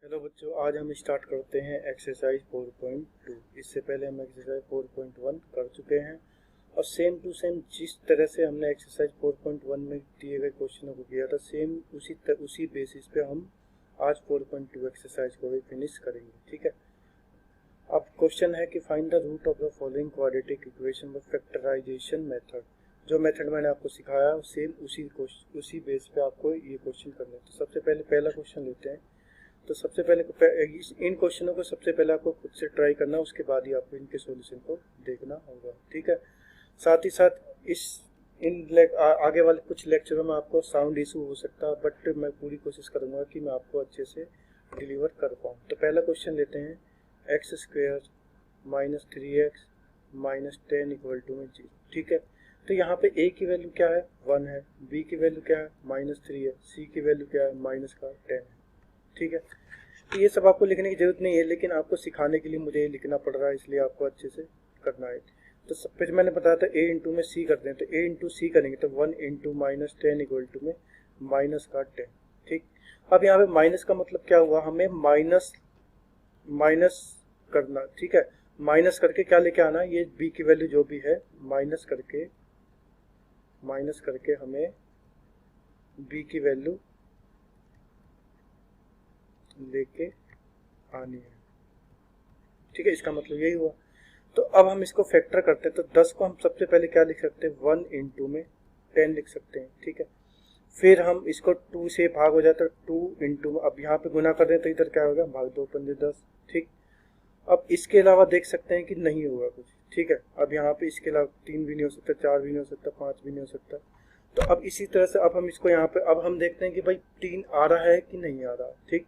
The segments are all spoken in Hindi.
हेलो बच्चों, आज हम स्टार्ट करते हैं एक्सरसाइज 4.2। इससे पहले हम एक्सरसाइज 4.1 कर चुके हैं और सेम टू सेम जिस तरह से हमने एक्सरसाइज 4.1 में दिए गए क्वेश्चनों को किया था, सेम उसी बेसिस पे हम आज 4.2 एक्सरसाइज को भी फिनिश करेंगे। ठीक है। अब क्वेश्चन है कि find the root of the following quadratic equation by factorisation method. जो मेथड मैंने आपको सिखाया है सेम उसी बेस पे आपको ये क्वेश्चन करना है। तो सबसे पहले पहला क्वेश्चन लेते हैं। तो सबसे पहले इन क्वेश्चनों को सबसे पहले आपको खुद से ट्राई करना, उसके बाद ही आपको इनके सॉल्यूशन को देखना होगा। ठीक है। साथ ही साथ आगे वाले कुछ लेक्चरों में आपको साउंड इशू हो सकता है, बट मैं पूरी कोशिश करूंगा कि मैं आपको अच्छे से डिलीवर कर पाऊँ। तो पहला क्वेश्चन लेते हैं, x square minus 3x minus 10 equal to में 0। ठीक है। तो यहाँ पे a की वैल्यू क्या है, 1 है, b की वैल्यू क्या है, -3 है, c की वैल्यू क्या है, -10 है। ठीक है। तो ये सब आपको लिखने की जरूरत नहीं है, लेकिन आपको सिखाने के लिए मुझे ये लिखना पड़ रहा है, इसलिए आपको अच्छे से करना है। तो सब कुछ मैंने बताया था a इंटू में c करते हैं, तो a इंटू सी करेंगे तो 1 इंटू -10 इक्वल टू में -10। ठीक। अब यहाँ पे माइनस का मतलब क्या हुआ, हमें माइनस करना। ठीक है। माइनस करके क्या लेके आना, ये b की वैल्यू जो भी है माइनस करके हमें b की वैल्यू लेके आनी है। ठीक है। इसका मतलब यही हुआ। तो अब हम इसको फैक्टर करते हैं, तो 10 को हम सबसे पहले क्या लिख सकते हैं, 1 इंटू में 10 लिख सकते हैं। ठीक है। फिर हम इसको 2 से भाग हो जाता है, 2 इंटू, अब यहाँ पे गुना कर दें तो इधर क्या होगा, भाग 2 पंजे 10। ठीक। अब इसके अलावा देख सकते हैं कि नहीं होगा कुछ। ठीक है। अब यहाँ पे इसके अलावा 3 भी नहीं हो सकता, 4 भी नहीं हो सकता, 5 भी नहीं हो सकता। तो अब इसी तरह से अब हम इसको यहाँ पे अब हम देखते हैं कि भाई 3 आ रहा है कि नहीं आ रहा। ठीक।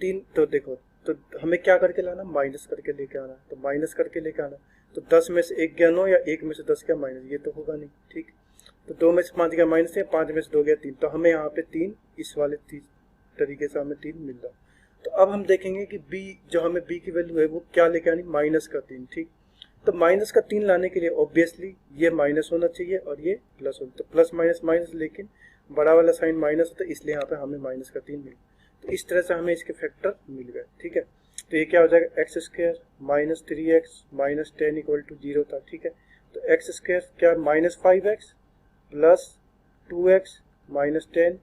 3 तो देखो, तो हमें क्या करके लाना, माइनस करके लेके आना। तो माइनस करके लेके आना, तो 10 में से 1 गया 9 या 1 में से 10 गया माइनस, ये तो होगा नहीं। ठीक। तो 2 में से 5 गया माइनस है, 5 में से 2 गया 3, तो हमें यहाँ पे 3 इस वाले तरीके से हमें 3 मिल रहा। तो अब हम देखेंगे कि b जो हमें b की वैल्यू है वो क्या लेके आनी, -3। ठीक। तो -3 लाने के लिए ऑब्वियसली ये माइनस होना चाहिए और ये प्लस होना, तो प्लस माइनस माइनस, लेकिन बड़ा वाला साइन माइनस होता है, इसलिए यहाँ पे हमें -3 मिला। तो इस तरह से हमें इसके फैक्टर मिल गए। ठीक है। तो ये क्या हो जाएगा, x square minus 3x minus 10 equal to 0 था। ठीक है। तो एक्स स्क्वायर क्या, -5x प्लस 2x माइनस 10,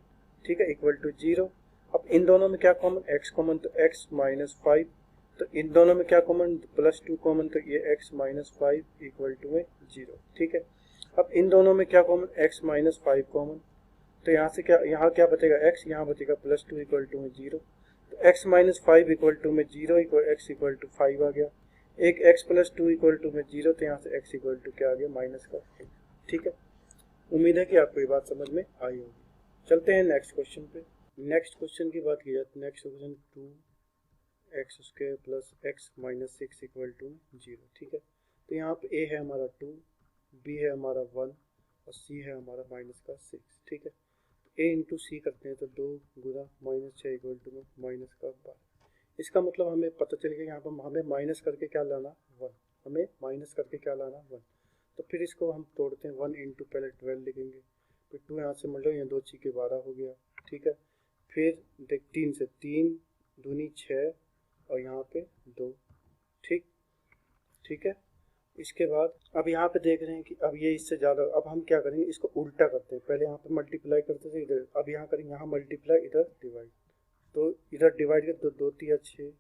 ठीक है, इक्वल टू 0। अब इन दोनों में क्या कॉमन, x कॉमन, तो x -5। तो इन दोनों में क्या कॉमन, +2 कॉमन, तो ये x -5 इक्वल टू में 0। ठीक है। अब इन दोनों में क्या कॉमन, x -5 कॉमन, तो यहाँ से क्या, यहाँ क्या बचेगा x, यहाँ बचेगा +2 इक्वल टू में 0। तो x -5 इक्वल टू में 0 इक्वल x इक्वल टू 5 आ गया। एक x +2 इक्वल टू में 0, तो यहाँ से x इक्वल टू क्या आ गया, माइनस का 1। ठीक है। उम्मीद है कि आपको ये बात समझ में आई होगी। चलते हैं नेक्स्ट क्वेश्चन पे। नेक्स्ट क्वेश्चन की बात की जाए तो next question 2x square plus x minus 6 equal to 0। ठीक है। तो यहाँ पे a है हमारा 2, b है हमारा 1 और c है हमारा -6। ठीक है। a इंटू सी करते हैं तो 2 गुना -6 इक्वल टू में -12। इसका मतलब हमें पता चल गया यहाँ पर हमें माइनस करके क्या लाना, 1। हमें माइनस करके क्या लाना, 1। तो फिर इसको हम तोड़ते हैं, 1 इंटू पहले 12 लिखेंगे, फिर 2 यहाँ से मल्टीप्लाई, यहाँ 2 6 12 हो गया। ठीक है। फिर देख 3 से 3 दूनी 6 और यहाँ पे 2। ठीक। ठीक है। इसके बाद अब यहाँ पे देख रहे हैं कि अब ये इससे ज़्यादा, अब हम क्या करेंगे, इसको उल्टा करते हैं। पहले यहाँ पे मल्टीप्लाई करते थे इधर, अब यहाँ करेंगे, यहाँ मल्टीप्लाई इधर डिवाइड। तो इधर डिवाइड कर, तो 2 3 6।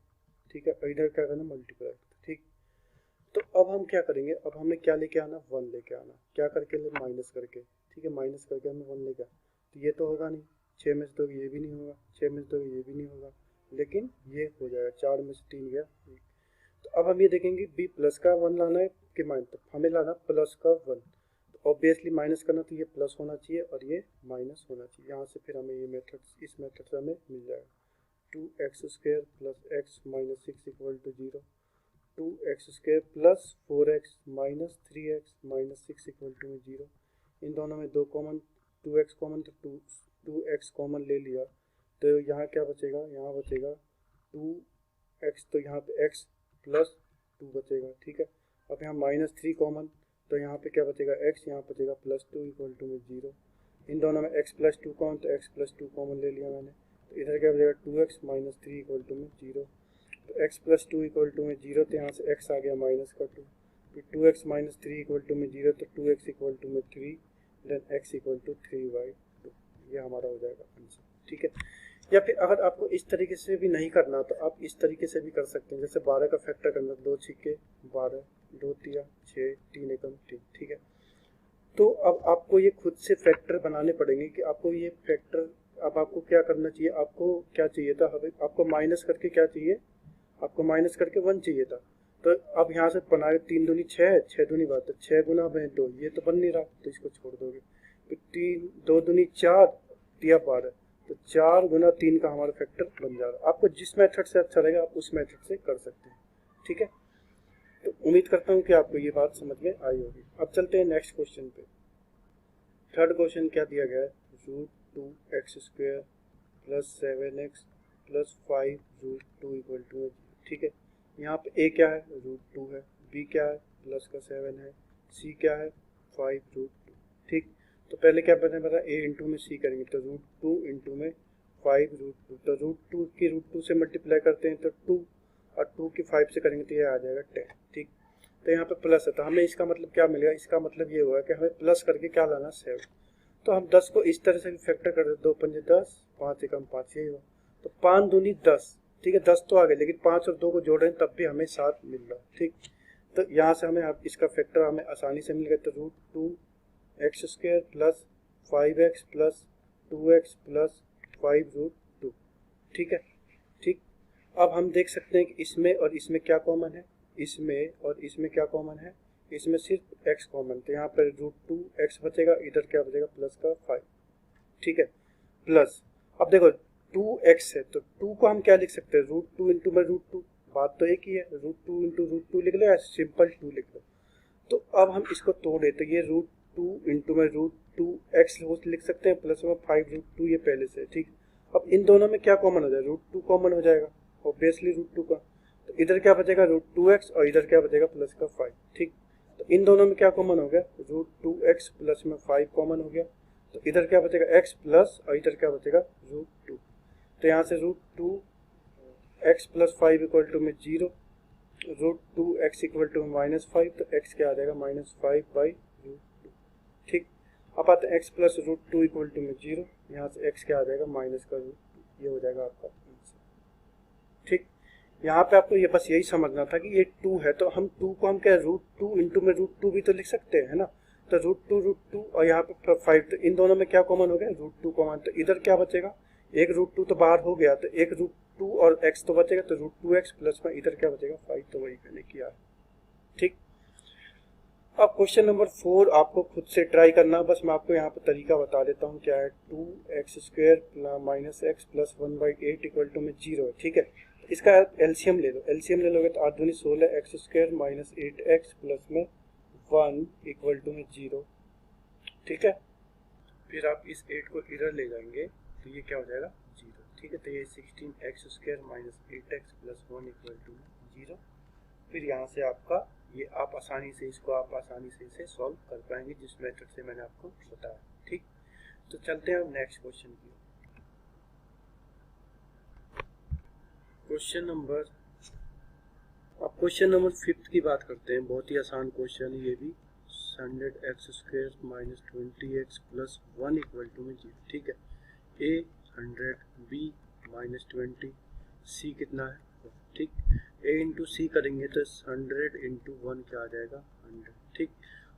ठीक है। और इधर क्या करना, मल्टीप्लाई। ठीक। तो अब हम क्या करेंगे, अब हमें क्या लेके आना, 1 लेके आना। क्या करके, माइनस करके। ठीक है। माइनस करके हमें 1 लेके आना। तो ये तो होगा नहीं, 6 में से 2 ये भी नहीं होगा, 6 में से 2 ये भी नहीं होगा, लेकिन ये हो जाएगा, 4 में से 3 गया। तो अब हम ये देखेंगे बी प्लस का 1 लाना है कि माइनस, तो हमें लाना प्लस का 1। तो ऑब्वियसली माइनस करना, तो ये प्लस होना चाहिए और ये माइनस होना चाहिए। यहाँ से फिर हमें ये मेथड, इस मेथड से हमें मिल जाएगा 2x square plus x minus 6 equal to 0, 2x square plus 4x minus 3x minus 6 equal to 0। इन दोनों में 2 कॉमन, 2x कॉमन, तो 2x कॉमन ले लिया, तो यहाँ क्या बचेगा, यहाँ बचेगा 2x, तो यहाँ पे x प्लस 2 बचेगा। ठीक है। अब यहाँ -3 कॉमन, तो यहाँ पे क्या बचेगा, x, यहाँ बचेगा +2 इक्वल टू में 0। इन दोनों में x +2 कॉमन, तो x +2 कॉमन ले लिया मैंने, तो इधर क्या बचेगा 2x माइनस 3 इक्वल टू में 0। तो x प्लस 2 इक्वल टू में 0, तो यहाँ से x आ गया माइनस का 2। फिर 2x माइनस 3 इक्वल टू में 0, तो 2x इक्वल टू में 3, देन x इक्वल टू 3/2। ये हमारा हो जाएगा आंसर, ठीक है। या फिर अगर आपको इस तरीके से भी नहीं करना तो आप इस तरीके से भी कर सकते हैं, जैसे 12 का फैक्टर करना, 2 छिक्के 12, 2 तिया 6, 3 एकम 3, ठीक है। तो अब आपको ये खुद से फैक्टर बनाने पड़ेंगे कि आपको ये फैक्टर, अब आपको क्या करना चाहिए, आपको क्या चाहिए था, आपको माइनस करके क्या चाहिए, आपको माइनस करके 1 चाहिए था। तो अब यहाँ से बनाए 3 दूनी 6, 6 दूनी बात है 6 गुना 2, ये तो बन नहीं रहा, तो इसको छोड़ दोगे। फिर 3 2 दूनी 4, तिया 12, तो 4 गुना 3 का हमारा फैक्टर बन जा रहा है। आपको जिस मेथड से अच्छा लगेगा आप उस मेथड से कर सकते हैं, ठीक है। तो उम्मीद करता हूँ कि आपको ये बात समझ में आई होगी। अब चलते हैं नेक्स्ट क्वेश्चन पे। थर्ड क्वेश्चन क्या दिया गया है, √2x² plus 7x plus 5√2 equal to, ठीक है। यहाँ पे a क्या है, √2 है, b क्या है, प्लस का 7 है, c क्या है, 5√2, ठीक। तो पहले क्या बता a इंटू में c करेंगे, तो √2 इंटू में 5√2, तो √2 की √2 से मल्टीप्लाई करते हैं तो 2, और 2 की 5 से करेंगे तो ये आ जाएगा 10, ठीक। तो यहाँ पे प्लस है, तो हमें इसका मतलब क्या मिलेगा, इसका मतलब ये हुआ कि हमें प्लस करके क्या लाना, 7। तो हम 10 को इस तरह से भी फैक्टर कर देते, 2 पंजे 10, 5 एकम 5, यही हुआ। तो 5 दूनी 10, ठीक है, 10 तो आ गए, लेकिन 5 और 2 को जोड़ रहे हैं तब भी हमें 7 मिल रहा है, ठीक। तो यहाँ से हमें इसका फैक्टर हमें आसानी से मिल गया, तो √2x² plus 5x plus 2x plus 5√2, ठीक है, ठीक। अब हम देख सकते हैं कि इसमें और इसमें क्या कॉमन है, इसमें और इसमें क्या कॉमन है, इसमें सिर्फ x कॉमन, तो यहाँ पर √2x बचेगा, इधर क्या बचेगा, प्लस का 5, ठीक है, प्लस। अब देखो 2x है तो 2 को हम क्या लिख सकते हैं, √2 इंटू में √2, बात तो एक ही है, √2 इंटू √2 लिख लो या सिंपल 2 लिख लो। तो अब हम इसको तोड़े तो ये √2 इंटू में √2x लिख सकते हैं, प्लस में 5√2 ये पहले से, ठीक। अब इन दोनों में क्या कॉमन हो जाएगा, √2 कॉमन हो जाएगा ऑब्वियसली √2 का, तो इधर क्या बचेगा √2x और इधर क्या बचेगा प्लस का 5, ठीक। तो इन दोनों में क्या कॉमन हो गया, √2x प्लस में 5 कॉमन हो गया, तो इधर क्या बचेगा x प्लस और इधर क्या बचेगा √2। तो यहाँ से √2x प्लस 5 इक्वल टू में 0, √2x इक्वल टू में -5, तो x क्या आ जाएगा -5/√2, ठीक। अब आता है x प्लस √2 इक्वल टू में 0, यहाँ से x क्या आ जाएगा माइनस का √2, ये हो जाएगा आपका आंसर, ठीक। यहाँ पे आपको ये बस यही समझना था कि ये 2 है, तो हम 2 को हम क्या √2 इंटू में √2 भी तो लिख सकते हैं, है ना। तो √2 और यहाँ पे 5, तो इन दोनों में क्या कॉमन हो गया, √2 कॉमन, तो इधर क्या बचेगा, एक √2 तो बाहर हो गया, तो एक √2 और x तो बचेगा, तो √2x प्लस में इधर क्या बचेगा 5, तो वही मैंने किया, ठीक। अब क्वेश्चन नंबर 4 आपको खुद से ट्राई करना, बस मैं आपको यहाँ पे तरीका बता देता हूँ क्या है, 2x² minus x plus 1/8 equal to में 0 है, ठीक है। इसका एलसीएम ले लो, एलसीएम ले लोगे तो 8 दूनी 16, x² माइनस 8x प्लस में 1 इक्वल टू में 0, ठीक है। फिर आप इस 8 को इधर ले जाएंगे तो ये क्या हो जाएगा 0, ठीक है। तो ये 16x² minus 8x plus 1 equal to में 0। फिर यहाँ से आपका ये आप आसानी से इसको आप आसानी से इसे सॉल्व कर पाएंगे जिस मेथड से मैंने आपको बताया, ठीक। तो चलते हैं नेक्स्ट क्वेश्चन की। क्वेश्चन नंबर 5 की बात करते हैं, बहुत ही आसान क्वेश्चन है ये भी, 100x² minus 20x plus 1 equal to में 0, ठीक है। a 100, b माइनस 20, c कितना है, ठीक। a इंटू सी करेंगे तो 100 इंटू 1 क्या आ जाएगा 100, ठीक।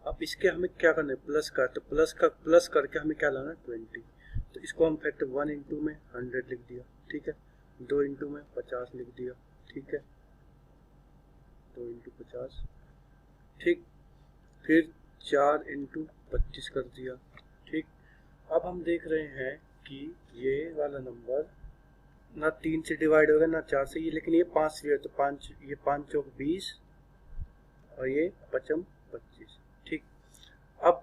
अब इसके हमें क्या करना है, प्लस का, तो प्लस करके हमें क्या लाना है 20, तो इसको हम फैक्टर 1 इंटू में 100 लिख दिया, ठीक है। 2 इंटू में 50 लिख दिया, ठीक है, 2 इंटू 50, ठीक। फिर 4 इंटू 25 कर दिया, ठीक। अब हम देख रहे हैं कि ये वाला नंबर ना 3 से डिवाइड होगा ना 4 से, ये लेकिन ये 5 से है, तो 5, ये 5 चौक 20 और ये 5 25, ठीक। अब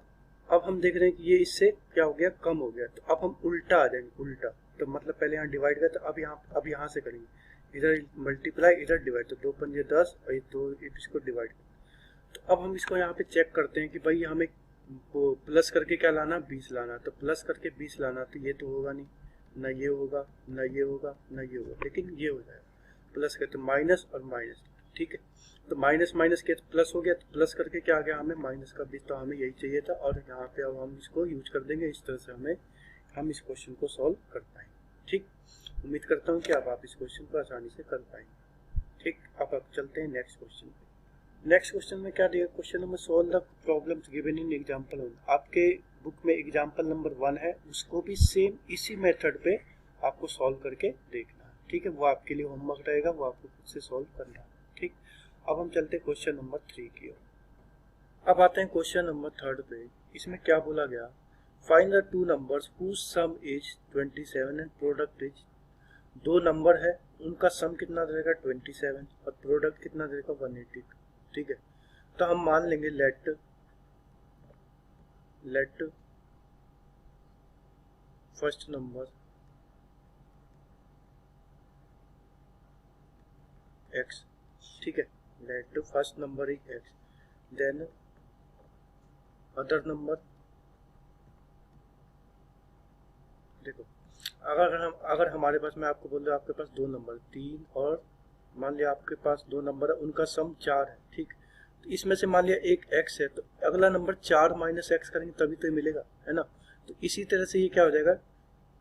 हम देख रहे हैं कि ये इससे क्या हो गया, कम हो गया, तो अब हम उल्टा आ जाएंगे, उल्टा, तो मतलब पहले यहाँ डिवाइड किया, तो अब यहाँ से करेंगे, इधर मल्टीप्लाई इधर डिवाइड, तो 2 पंजे 10 और ये 2 इसको डिवाइड। तो अब हम इसको यहाँ पे चेक करते हैं कि भाई हमें प्लस करके क्या लाना, 20 लाना, तो प्लस करके 20 लाना, तो ये तो होगा नहीं, ना ये होगा, ना ये होगा, ना ये होगा, लेकिन ये हो जाएगा। प्लस करते माइनस और माइनस, ठीक है। तो माइनस माइनस के प्लस हो गया, तो प्लस करके क्या आ गया हमें माइनस का भी, तो हमें यही चाहिए था। और यहाँ पे अब हम इसको यूज कर देंगे, इस तरह से हम इस क्वेश्चन को सॉल्व कर पाएंगे। ठीक, उम्मीद करता हूँ कि अब आप इस क्वेश्चन को आसानी से कर पाएंगे। ठीक, अब चलते हैं नेक्स्ट क्वेश्चन पे। नेक्स्ट क्वेश्चन में क्या दिया, question number solve the problems given in example 1। आपके बुक में एग्जांपल नंबर 1 है, उसको भी सेम इसी मेथड पे आपको सॉल्व करके देखना है। ठीक है, वो आपके लिए होमवर्क रहेगा, वो आपको खुद से सॉल्व करना है। ठीक, अब हम चलते हैं क्वेश्चन नंबर 3 की ओर। अब आते हैं क्वेश्चन नंबर 3 पे। इसमें क्या बोला गया, find the two numbers whose sum is 27 and product is. दो नंबर है, उनका सम कितना रहेगा 27 और प्रोडक्ट कितना रहेगा 182। ठीक है, तो हम मान लेंगे लेट फर्स्ट नंबर x। ठीक है, let first number is x, then other number. देखो, अगर हमारे पास, मैं आपको बोल रहा हूँ आपके पास दो नंबर 3 और मान लिया आपके पास दो नंबर है, उनका सम 4 है। ठीक, तो इसमें से मान लिया एक x है, तो अगला नंबर 4 माइनस एक्स करेंगे तभी तो मिलेगा, है ना। तो इसी तरह से ये क्या हो जाएगा,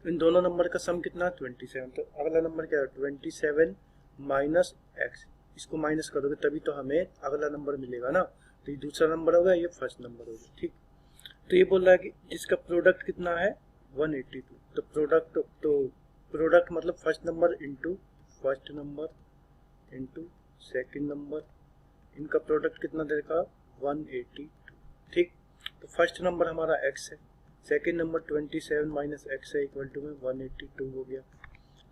इन दोनों नंबर का सम कितना है 27, तो अगला नंबर क्या है 27 माइनस एक्स। इसको माइनस करोगे तभी तो हमें अगला नंबर मिलेगा ना। तो ये दूसरा नंबर होगा, ये फर्स्ट नंबर होगा। ठीक, तो ये बोल रहा है कि जिसका प्रोडक्ट कितना है 182। तो प्रोडक्ट मतलब first number into first number into second number, इनका प्रोडक्ट कितना देगा 182। ठीक, तो फर्स्ट नंबर हमारा x है, सेकेंड नंबर 27 माइनस एक्स है, इक्वल टू में 182 हो गया।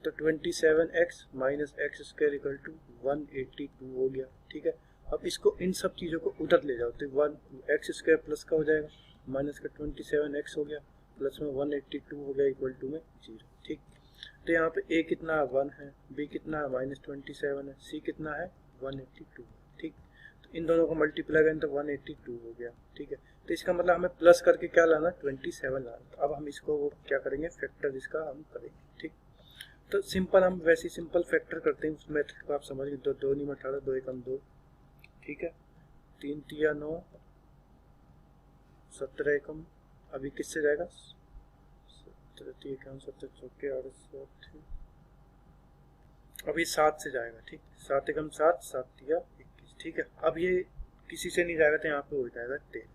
तो 27x minus x square equal to 182 हो गया। ठीक है, अब इसको इन सब चीज़ों को उधर ले जाओ, तो 1x स्क्वायर प्लस का हो जाएगा, माइनस का 27x हो गया, प्लस में 182 हो गया, इक्वल टू में 0। ठीक, तो यहाँ पे a कितना है 1 है, b कितना है माइनस 27 है, c कितना है 182। ठीक, तो इन दोनों को मल्टीप्लाई करें तो 182 हो गया। ठीक है, तो इसका मतलब हमें प्लस करके क्या लाना 27 लाना। तो अब हम इसको वो क्या करेंगे, फैक्टर इसका हम करेंगे। ठीक, तो सिंपल, हम वैसे सिंपल फैक्टर करते हैं, उस मेथड को आप समझ गए। 2 2 18, 2 1 2। ठीक है, 3 3 9, 17 एकम, अभी किससे जाएगा 17 3 17 चौके 68, अभी 7 से जाएगा। ठीक, 7 एकम 7, 7 3 21। ठीक है, अब ये किसी से नहीं जाएगा तो यहाँ पे हो जाएगा 13।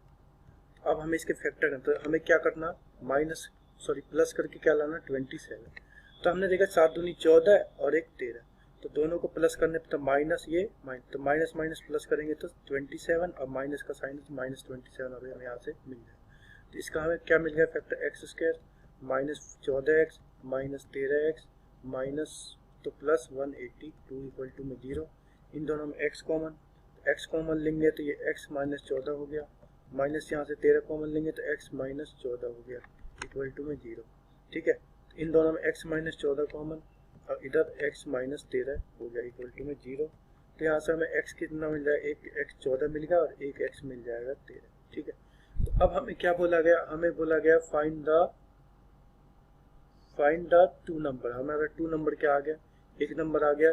अब हमें इसके फैक्टर करना, तो हमें क्या करना, प्लस करके क्या लाना 27। तो हमने देखा 7 दूनी 14 और एक 13, तो दोनों को प्लस करने पर तो माइनस ये तो माइनस माइनस प्लस करेंगे तो 27, और माइनस का साइन तो माइनस 27 अभी हमें यहाँ से मिल जाए। तो इसका हमें क्या मिल गया factor x square minus 14x minus 13x minus तो प्लस 182 इक्वल टू में 0। इन दोनों में x कॉमन लेंगे तो ये x माइनस 14 हो गया, माइनस यहाँ से 13 कॉमन लेंगे तो x माइनस 14 हो गया, इक्वल टू में 0। ठीक है, इन दोनों में x माइनस 14 कॉमन और इधर x माइनस 13 हो गया, इक्वल टू में 0। तो यहाँ से हमें x कितना मिल जाएगा, एक x 14 मिल गया और एक x मिल जाएगा 13। ठीक है, तो अब हमें क्या बोला गया, हमें बोला गया फाइंड द टू नंबर। हमारा टू नंबर क्या आ गया, एक नंबर आ गया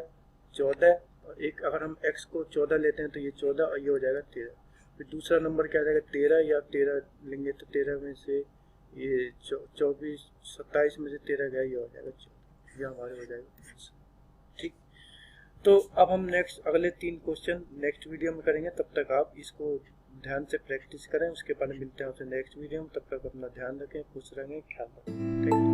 14 और एक, अगर हम x को 14 लेते हैं तो ये 14 और ये हो जाएगा 13। फिर दूसरा नंबर क्या आ जाएगा 13, या 13 लेंगे तो 13 में से ये 24 27 में से 13 गया, ये हो जाएगा 14, ये हमारे हो जाएगा। ठीक, तो अब हम अगले 3 क्वेश्चन नेक्स्ट वीडियो में करेंगे। तब तक आप इसको ध्यान से प्रैक्टिस करें, उसके बाद मिलते हैं आपसे नेक्स्ट वीडियो में। तब तक अपना ध्यान रखें, खुश रहेंगे, ख्याल रखें। Thank you.